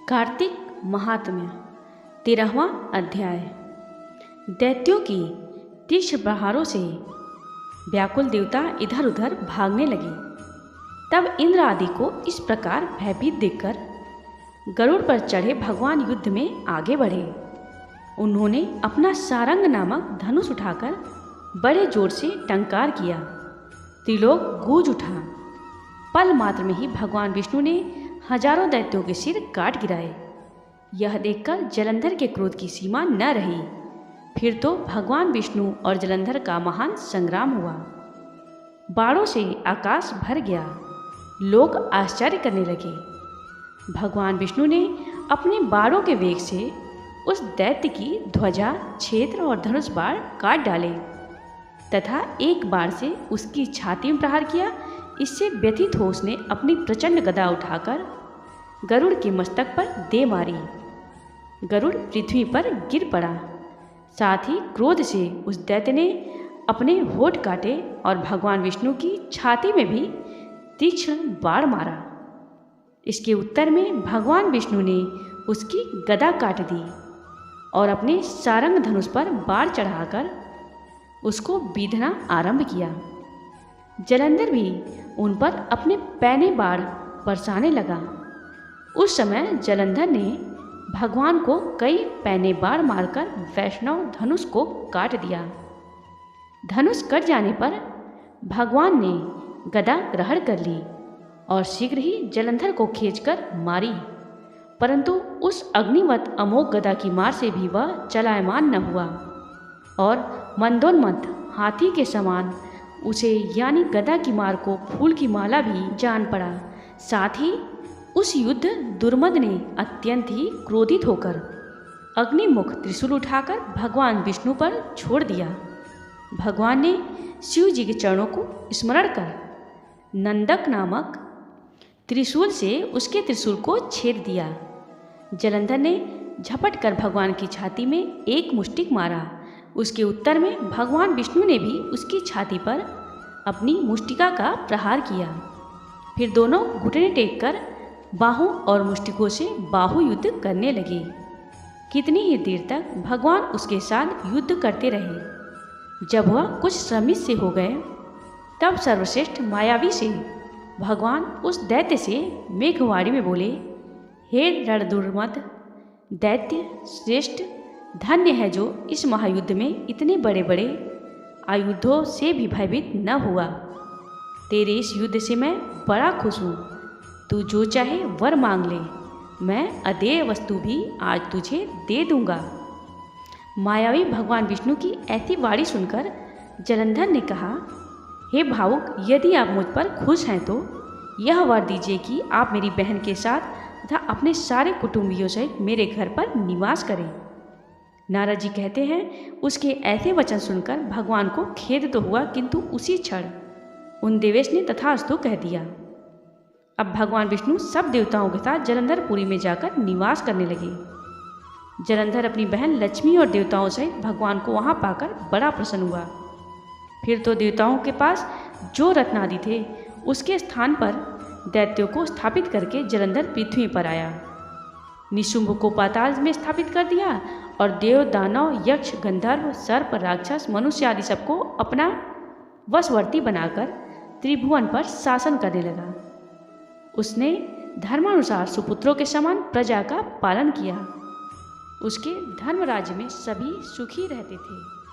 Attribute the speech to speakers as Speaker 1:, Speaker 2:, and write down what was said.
Speaker 1: कार्तिक महात्म्य 13वां अध्याय। दैत्यों की तीक्ष्ण प्रहारों से व्याकुल देवता इधर उधर भागने लगे। तब इंद्र आदि को इस प्रकार भयभीत देखकर गरुड़ पर चढ़े भगवान युद्ध में आगे बढ़े। उन्होंने अपना सारंग नामक धनुष उठाकर बड़े जोर से टंकार किया। त्रिलोक गूंज उठा। पल मात्र में ही भगवान विष्णु ने हजारों दैत्यों के सिर काट गिराए। यह देखकर जलंधर के क्रोध की सीमा न रही। फिर तो भगवान विष्णु और जलंधर का महान संग्राम हुआ। बाणों से आकाश भर गया। लोग आश्चर्य करने लगे। भगवान विष्णु ने अपने बाणों के वेग से उस दैत्य की ध्वजा, क्षेत्र और धनुष बाण काट डाले तथा एक बाण से उसकी छाती में प्रहार किया। इससे व्यथित हो उसने अपनी प्रचंड गदा उठाकर गरुड़ के मस्तक पर दे मारी। गरुड़ पृथ्वी पर गिर पड़ा। साथ ही क्रोध से उस दैत्य ने अपने होठ काटे और भगवान विष्णु की छाती में भी तीक्ष्ण बाण मारा। इसके उत्तर में भगवान विष्णु ने उसकी गदा काट दी और अपने सारंग धनुष पर बाण चढ़ाकर उसको बीधना आरंभ किया। जलंधर भी उन पर अपने पैने बाण बरसाने लगा। उस समय जलंधर ने भगवान को कई पैने बाण मारकर वैष्णव धनुष को काट दिया। धनुष कट जाने पर भगवान ने गदा ग्रहण कर ली और शीघ्र ही जलंधर को खींचकर मारी। परंतु उस अग्निवत अमोघ गदा की मार से भी वह चलायमान न हुआ और मंदोन्मत्त हाथी के समान उसे यानी गदा की मार को फूल की माला भी जान पड़ा। साथ ही उस युद्ध दुर्मद ने अत्यंत ही क्रोधित होकर अग्निमुख त्रिशूल उठाकर भगवान विष्णु पर छोड़ दिया। भगवान ने शिव जी के चरणों को स्मरण कर नंदक नामक त्रिशूल से उसके त्रिशूल को छेद दिया। जलंधर ने झपट कर भगवान की छाती में एक मुष्टिक मारा। उसके उत्तर में भगवान विष्णु ने भी उसकी छाती पर अपनी मुष्टिका का प्रहार किया। फिर दोनों घुटने टेक कर बाहों और मुष्टिकों से बाहु युद्ध करने लगे। कितनी ही देर तक भगवान उसके साथ युद्ध करते रहे। जब वह कुछ श्रमित से हो गए तब सर्वश्रेष्ठ मायावी से भगवान उस दैत्य से मेघवाणी में बोले, हे रणदुर्मद दैत्य श्रेष्ठ, धन्य है जो इस महायुद्ध में इतने बड़े बड़े आयुधों से भी भयभीत न हुआ। तेरे इस युद्ध से मैं बड़ा खुश हूँ। तू जो चाहे वर मांग ले, मैं अदेय वस्तु भी आज तुझे दे दूंगा। मायावी भगवान विष्णु की ऐसी वाणी सुनकर जलंधर ने कहा, हे भावुक, यदि आप मुझ पर खुश हैं तो यह वर दीजिए कि आप मेरी बहन के साथ तथा अपने सारे कुटुंबियों सहित मेरे घर पर निवास करें। नारद जी कहते हैं, उसके ऐसे वचन सुनकर भगवान को खेद तो हुआ, किंतु उसी क्षण उन देवेश ने तथास्तु कह दिया। अब भगवान विष्णु सब देवताओं के साथ जलंधरपुरी में जाकर निवास करने लगे। जलंधर अपनी बहन लक्ष्मी और देवताओं सहित भगवान को वहाँ पाकर बड़ा प्रसन्न हुआ। फिर तो देवताओं के पास जो रत्न आदि थे उसके स्थान पर दैत्यों को स्थापित करके जलंधर पृथ्वी पर आया। निशुंभ को पाताल में स्थापित कर दिया और देव, दानव, यक्ष, गंधर्व, सर्प, राक्षस, मनुष्य आदि सबको अपना वशवर्ती बनाकर त्रिभुवन पर शासन करने लगा। उसने धर्मानुसार सुपुत्रों के समान प्रजा का पालन किया। उसके धर्म राज्य में सभी सुखी रहते थे।